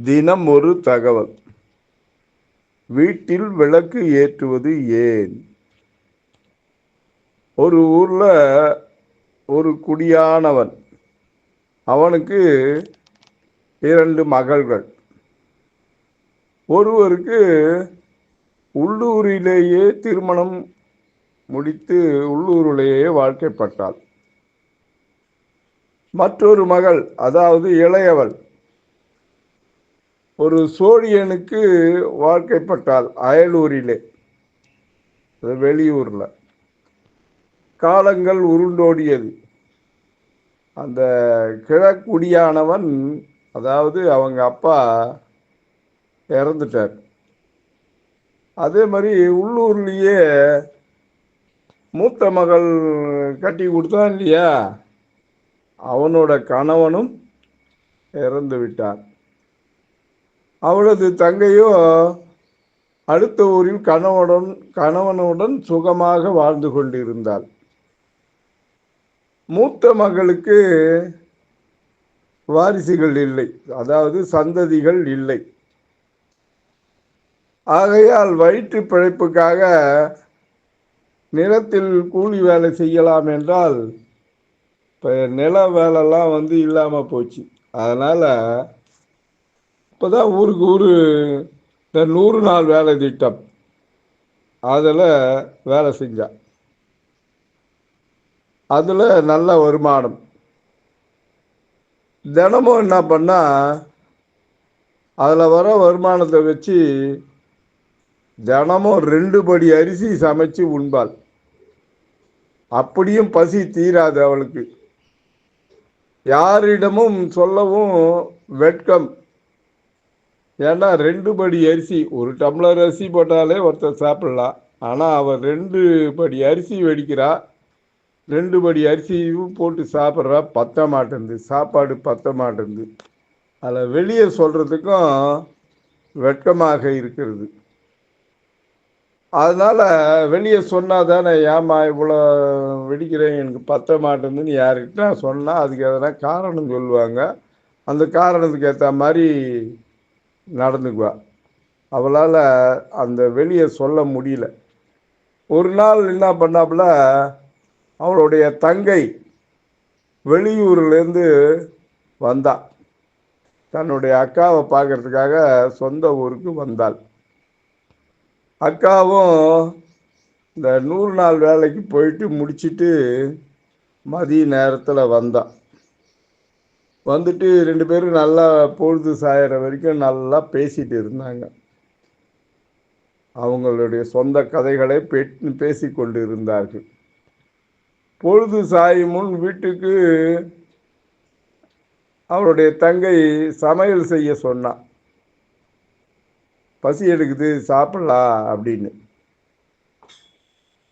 தினம் ஒரு தகவல். வீட்டில் விளக்கு ஏற்றுவது ஏன்? ஒரு ஊர்ல ஒரு குடியானவன். அவனுக்கு 2 மகள்கள். ஒருவருக்கு உள்ளூரிலேயே திருமணம் முடித்து உள்ளூரிலேயே வாழ்க்கைப்பட்டாள். மற்றொரு மகள், அதாவது இளையவள், ஒரு சோழியனுக்கு வாழ்க்கைப்பட்டாள் அயலூரிலே, வெளியூர்ல. காலங்கள் உருண்டோடியது. அந்த கிழக்குடியானவன், அதாவது அவங்க அப்பா இறந்துட்டார். அதே மாதிரி உள்ளூர்லேயே மூத்த மகள் கட்டி கொடுத்தான் இல்லையா, அவனோட கணவனும் இறந்து விட்டார். அவளது தங்கையோ அடுத்த ஊரில் கணவனுடன் சுகமாக வாழ்ந்து கொண்டிருந்தாள். மூத்த மகளுக்கு வாரிசுகள் இல்லை, அதாவது சந்ததிகள் இல்லை. ஆகையால் வயிற்று பிழைப்புக்காக நிலத்தில் கூலி வேலை செய்யலாம் என்றால் இப்போ நில வேலைலாம் இல்லாமல் போச்சு. அதனால் இப்போதான் ஊருக்கு ஊர் இந்த 100 நாள் வேலை திட்டம் அதில் வேலை செஞ்சா. அதில் நல்ல வருமானம். தினமும் என்ன பண்ணால் அதில் வர வருமானத்தை வச்சு தினமும் 2 படி அரிசி சமைச்சு உண்பாள். அப்படியும் பசி தீராது அவளுக்கு. யாரிடமும் சொல்லவும் வெட்கம். ஏன்னா 2 படி அரிசி, ஒரு டம்ளர் அரிசி போட்டாலே ஒருத்தர் சாப்பிடலாம். ஆனால் அவள் 2 படி அரிசி வெடிக்கிறா. 2 படி அரிசியும் போட்டு சாப்பிட்றா. பத்த மாட்டேங்குது, சாப்பாடு பத்த மாட்டேங்குது. அதில் வெளியே சொல்கிறதுக்கும் வெட்கமாக இருக்கிறது. அதனால் வெளியே சொன்னால் தானே, ஏம்மா இவ்வளோ வெடிக்கிறேன், எனக்கு பத்த மாட்டேங்குதுன்னு யாருக்கிட்ட சொன்னால் அதுக்கு எதனா காரணம் சொல்லுவாங்க. அந்த காரணத்துக்கு ஏற்ற மாதிரி நடந்துக்குவா. அவளால் அந்த வெளியே சொல்ல முடியல. ஒரு நாள் என்ன பண்ணாப்புல, அவளுடைய தங்கை வெளியூர்லேருந்து வந்தா. தன்னுடைய அக்காவை பார்க்கறதுக்காக சொந்த ஊருக்கு வந்தாள். அக்காவும் இந்த 100 நாள் வேலைக்கு போயிட்டு முடிச்சுட்டு மதிய நேரத்தில் வந்தான். வந்துட்டு 2 பேரும் நல்லா பொழுது சாயிற வரைக்கும் நல்லா பேசிட்டு இருந்தாங்க. அவங்களுடைய சொந்த கதைகளை பேசி கொண்டு இருந்தார்கள். பொழுது சாயும் முன் வீட்டுக்கு அவளுடைய தங்கை சமையல் செய்ய சொன்னான். பசி எடுக்குது, சாப்பிடலாம் அப்படின்னு.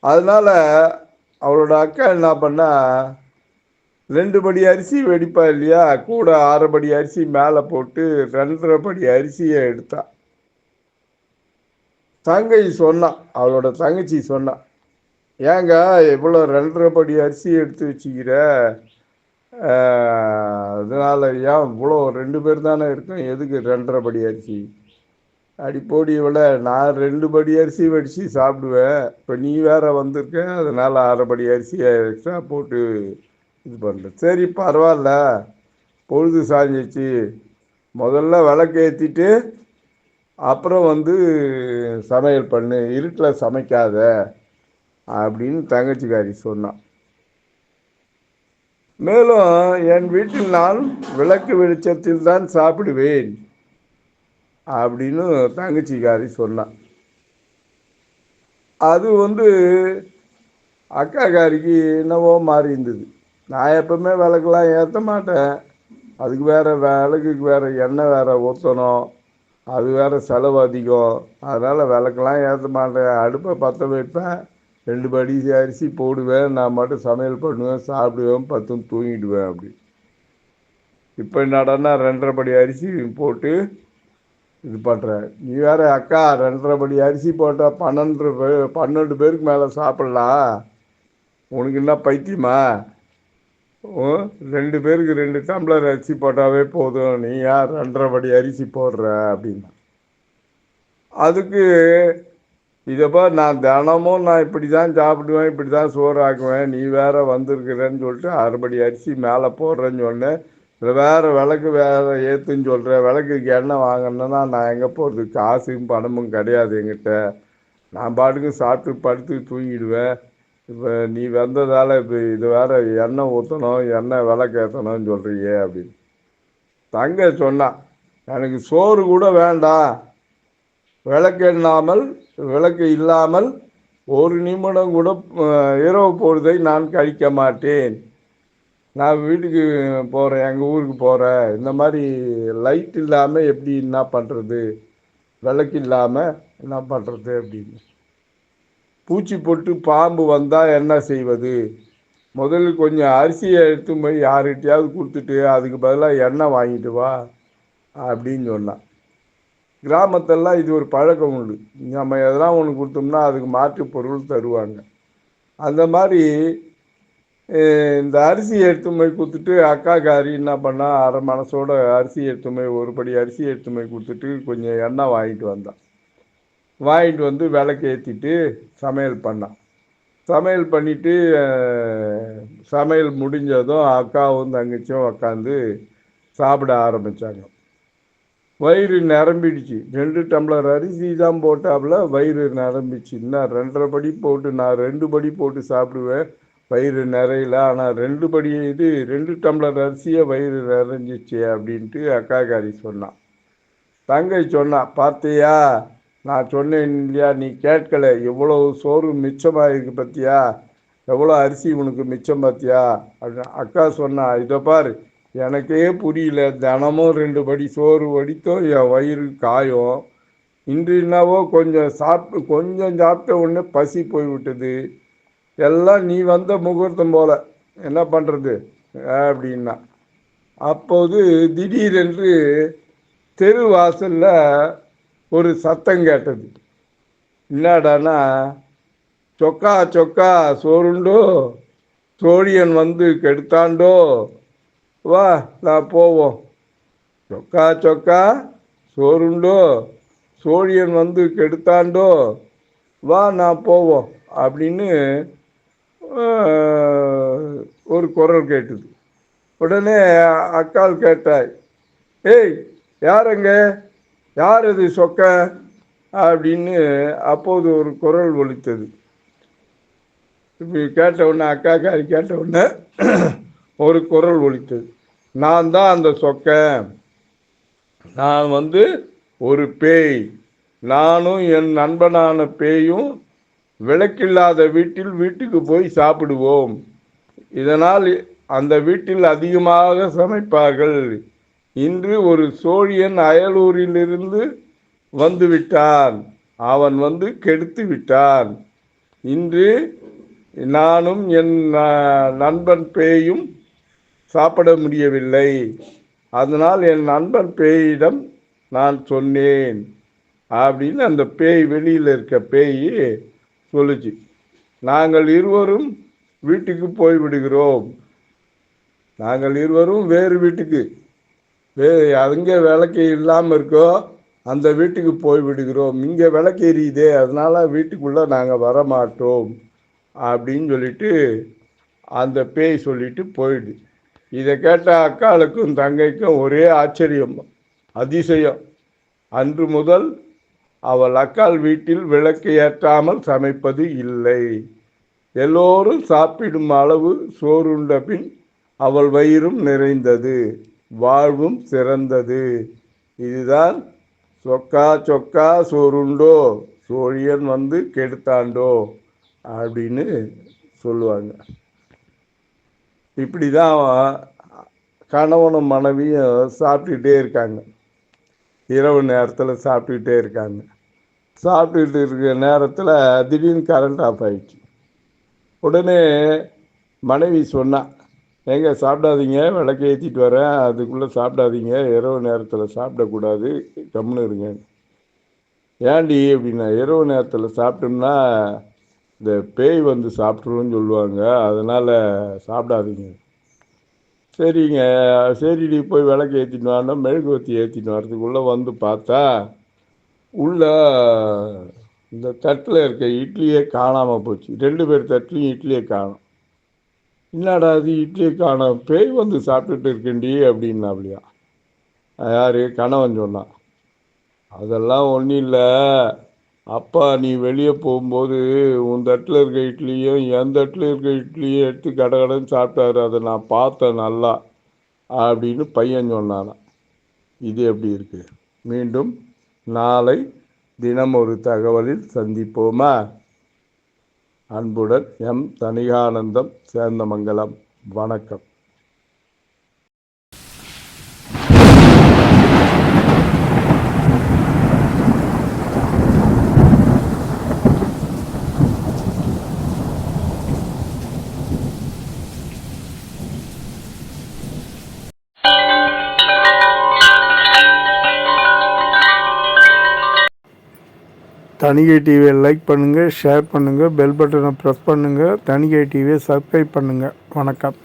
அதனால அவளோட அக்கா என்ன பண்ணா, 2 படி அரிசி வெடிப்பா இல்லையா, கூட 6 படி அரிசி மேலே போட்டு 2.5 படி அரிசியை எடுத்தா. தங்கை சொன்னான், அவளோட தங்கச்சி சொன்னான், ஏங்க இவ்வளோ 2.5 படி அரிசி எடுத்து வச்சுக்கிற, அதனால ஏன் இவ்வளோ 2 பேர் தானே இருக்கோம், எதுக்கு 2.5 படி அரிசி? அடி போடி இவ்வளோ, நான் 2 படி அரிசி வடித்து சாப்பிடுவேன், இப்போ நீ வேற வந்திருக்க, அதனால் 6 படி அரிசியை எக்ஸ்ட்ரா போட்டு இது பண்ணுறேன். சரி பரவாயில்ல, பொழுது சாஞ்சிச்சு, முதல்ல விளக்கு ஏற்றிட்டு அப்புறம் சமையல் பண்ணு, இருட்டில் சமைக்காத அப்படின்னு தங்கச்சிக்காரி சொன்னான். மேலும் என் வீட்டில் நான் விளக்கு வெளிச்சத்தில் தான் சாப்பிடுவேன் அப்படின்னு தங்கச்சிக்காரி சொன்னான். அது அக்காக்காரிக்கு என்னவோ மாறி இருந்தது. நான் எப்பவுமே விளக்கெல்லாம் ஏற்ற மாட்டேன், அதுக்கு வேறு விளக்குக்கு வேறு எண்ணெய் வேறு ஊற்றணும், அது வேறு செலவு அதிகம், அதனால் விளக்கெல்லாம் ஏற்ற மாட்டேன். அடுப்பை பற்ற வைப்பேன், 2 படி அரிசி போடுவேன், நான் மட்டும் சமையல் பண்ணுவேன், சாப்பிடுவேன், பத்தும் தூங்கிடுவேன் அப்படி. இப்போ என்னடான்னா 2.5 படி அரிசி போட்டு இது பண்ணுறேன். நீ வேறு அக்கா 2.5 படி அரிசி போட்டால் 12 பேருக்கு மேலே சாப்பிட்லாம், உனக்கு என்ன பைத்தியமா? 2 பேருக்கு 2 டம்ளர் அரிசி போட்டாவே போதும், நீ யார் 2.5 படி அரிசி போடுற அப்படின்னா. அதுக்கு இதப்பா நான் தினமும் நான் இப்படி தான் சாப்பிடுவேன், இப்படி தான் சோறு ஆக்குவேன், நீ வேற வந்திருக்கிறேன்னு சொல்லிட்டு 1/2 படி அரிசி மேலே போடுறேன்னு சொன்னேன். இதில் வேறு விளக்கு வேறு ஏற்றுன்னு சொல்கிறேன். விளக்குக்கு எண்ணெய் வாங்கினேன்னா நான் எங்கே போகிறது, காசும் பணமும் கிடையாது என்கிட்ட. நான் பாட்டுக்கு சாப்பிட்டு படுத்து தூங்கிடுவேன். இப்போ நீ வந்ததால் இப்போ இது வேற எண்ணெய் ஊற்றணும், எண்ணெய் விளக்கு ஏற்றணும்னு சொல்கிறியே அப்படின்னு. தங்க சொன்னான், எனக்கு சோறு கூட வேண்டாம், விளக்கு இல்லாமல் ஒரு நிமிடம் கூட இரவு பொழுதை நான் கழிக்க மாட்டேன். நான் வீட்டுக்கு போகிறேன், எங்கள் ஊருக்கு போகிறேன், இந்த மாதிரி லைட் இல்லாமல் எப்படி என்ன பண்ணுறது, விளக்கு இல்லாமல் என்ன பண்ணுறது அப்படின்னு. பூச்சி போட்டு பாம்பு வந்தால் என்ன செய்வது, முதல்ல கொஞ்சம் அரிசியை எடுத்து போய் யார்கிட்டையாவது கொடுத்துட்டு அதுக்கு பதிலாக எண்ணெய் வாங்கிட்டு வா அப்படின்னு சொன்னான். கிராமத்தெல்லாம் இது ஒரு பழக்கம் உண்டு. நம்ம எதனா ஒன்று கொடுத்தோம்னா அதுக்கு மாற்று பொருள் தருவாங்க. அந்த மாதிரி இந்த அரிசியை எடுத்து போய் கொடுத்துட்டு அக்காக்காரி என்ன பண்ணா, அரை மனசோட அரிசி எடுத்து போய் 1 படி அரிசி எடுத்து போய் கொடுத்துட்டு கொஞ்சம் எண்ணெய் வாங்கிட்டு வந்தான். வாங்கிட்டு வந்து விளக்கு ஏற்றிட்டு சமையல் பண்ணான். சமையல் பண்ணிவிட்டு சமையல் முடிஞ்சதும் அக்காவும் தங்கச்சியும் உக்காந்து சாப்பிட ஆரம்பித்தாங்க. வயிறு நிரம்பிடுச்சு. 2 டம்ளர் அரிசி தான் போட்டாப்புல வயிறு நிரம்பிச்சு. இன்னும் 2.5 படி போட்டு, நான் 2 படி போட்டு சாப்பிடுவேன், வயிறு நிறையல. ஆனால் 2 படி 2 டம்ளர் அரிசியே வயிறு நிறைஞ்சிச்சு அப்படின்ட்டு அக்காக்காரி சொன்னான். தங்கை சொன்னா, பார்த்தியா நான் சொன்னேன் இல்லையா, நீ கேட்கல, எவ்வளோ சோறு மிச்சமாக இருக்கு பார்த்தியா, எவ்வளோ அரிசி உனக்கு மிச்சம் பார்த்தியா அப்படின்னு. அக்கா சொன்னா, இதை பாரு, எனக்கே புரியல, தினமும் 2 படி சோறு வடித்தோம் என் வயிறு காயும். இன்று என்னவோ கொஞ்சம் சாப்பிட்ட உடனே பசி போய்விட்டது. எல்லாம் நீ வந்த முகூர்த்தம் போல, என்ன பண்ணுறது அப்படின்னா. அப்போது திடீரென்று தெரு வாசலில் ஒரு சத்தம் கேட்டது. என்னடானா, சொக்கா சொக்கா சோறுண்டோ, சோழியன் வந்து கெடுத்தாண்டோ, வா நான் போவோம். சொக்கா சொக்கா சோறுண்டோ, சோழியன் வந்து கெடுத்தாண்டோ, வா நான் போவோம் அப்படின்னு ஒரு குரல் கேட்டுது. உடனே அக்காள் கேட்டாய், ஏய் யாருங்க, யார் இது சொக்க அப்படின்னு. அப்போது ஒரு குரல் ஒலித்தது. இப்படி கேட்ட உடனே அக்காக்காரி கேட்ட உடனே ஒரு குரல் ஒலித்தது. நான் தான் அந்த சொக்க, நான் வந்து ஒரு பேய், நானும் என் நண்பனான பேயும் விளக்கில்லாத வீட்டுக்கு போய் சாப்பிடுவோம். இதனால் அந்த வீட்டில் அதிகமாக சமைப்பார்கள். இன்று ஒரு சோழியன் அயலூரிலிருந்து வந்து விட்டான், அவன் வந்து கெடுத்து விட்டான். இன்று நானும் என் நண்பன் பேயும் சாப்பிட முடியவில்லை. அதனால் என் நண்பன் பேயிடம் நான் சொன்னேன் அப்படின்னு அந்த பேய், வெளியில் இருக்க பேய் சொல்லுச்சு. நாங்கள் இருவரும் வீட்டுக்கு போய்விடுகிறோம், நாங்கள் இருவரும் வேறு வீட்டுக்கு, அங்கே விளக்கு இல்லாமல் இருக்கோ அந்த வீட்டுக்கு போய்விடுகிறோம், இங்கே விளக்கு எரியுதே அதனால் வீட்டுக்குள்ளே நாங்கள் வரமாட்டோம் அப்படின்னு சொல்லிட்டு அந்த பேய் சொல்லிட்டு போயிடு. இதை கேட்ட அக்காளுக்கும் தங்கைக்கும் ஒரே ஆச்சரியம், அதிசயம். அன்று முதல் அவள் அக்காள் வீட்டில் விளக்கு ஏற்றாமல் சமைப்பது இல்லை. எல்லோரும் சாப்பிடும் அளவு சோறுண்ட பின் அவள் வயிறும் நிறைந்தது, வாழ்வும் சிறந்தது. இதுதான் சொக்கா சொக்கா சோறுண்டோ, சோழியன் வந்து கெடுத்தாண்டோ அப்படின்னு சொல்லுவாங்க. இப்படி தான் கணவனும் மனைவியும் சாப்பிட்டுக்கிட்டே இருக்காங்க. இரவு நேரத்தில் சாப்பிட்டுக்கிட்டே இருக்காங்க. சாப்பிட்டுக்கிட்டு இருக்கிற நேரத்தில் திடீர்னு கரண்ட் ஆஃப் ஆயிடுச்சு. உடனே மனைவி சொன்னா, ஏங்க சாப்பிடாதீங்க, விளக்கு ஏற்றிட்டு வரேன், அதுக்குள்ளே சாப்பிடாதீங்க, இரவு நேரத்தில் சாப்பிடக்கூடாது, கம்முன்னு இருங்க. ஏன்டி அப்படின்னா, இரவு நேரத்தில் சாப்பிட்டோம்னா இந்த பேய் வந்து சாப்பிட்ருன்னு சொல்லுவாங்க, அதனால் சாப்பிடாதீங்க. சரிங்க. சரி நீ போய் விளக்கு ஏற்றின்னு வான்னா மெழுகுவர்த்தி ஏற்றின்னு வரதுக்குள்ளே வந்து பார்த்தா உள்ள இந்த தட்டில் இருக்க இட்லியே காணாமல் போச்சு. 2 பேர் தட்டுலையும் இட்லியை காணோம். என்னடா அது இட்லியை காணோம், பேய் வந்து சாப்பிட்டுட்டு இருக்கேன்டி அப்படின்னாப்லையா. யார் கணவன் சொன்னான். அதெல்லாம் ஒன்றும் இல்லை, அப்பா நீ வெளியே போகும்போது உன் தட்டில் இருக்க இட்லியும் என் தட்டில் இருக்க இட்லியும் எடுத்து கடகடன்னு சாப்பிட்டாரு, அதை நான் பார்த்தேன் நல்லா அப்படின்னு பையன் சொன்னானான். இது எப்படி இருக்கு? மீண்டும் நாளை தினம் ஒரு தகவலில் சந்திப்போமா? அன்புடன் எம் தணிகானந்தம், சேந்தமங்கலம். வணக்கம். தணிகை டிவியை லைக் பண்ணுங்கள், ஷேர் பண்ணுங்கள், பெல் பட்டனை ப்ரெஸ் பண்ணுங்கள். தணிகை டிவியை சப்ஸ்கிரைப் பண்ணுங்கள். வணக்கம்.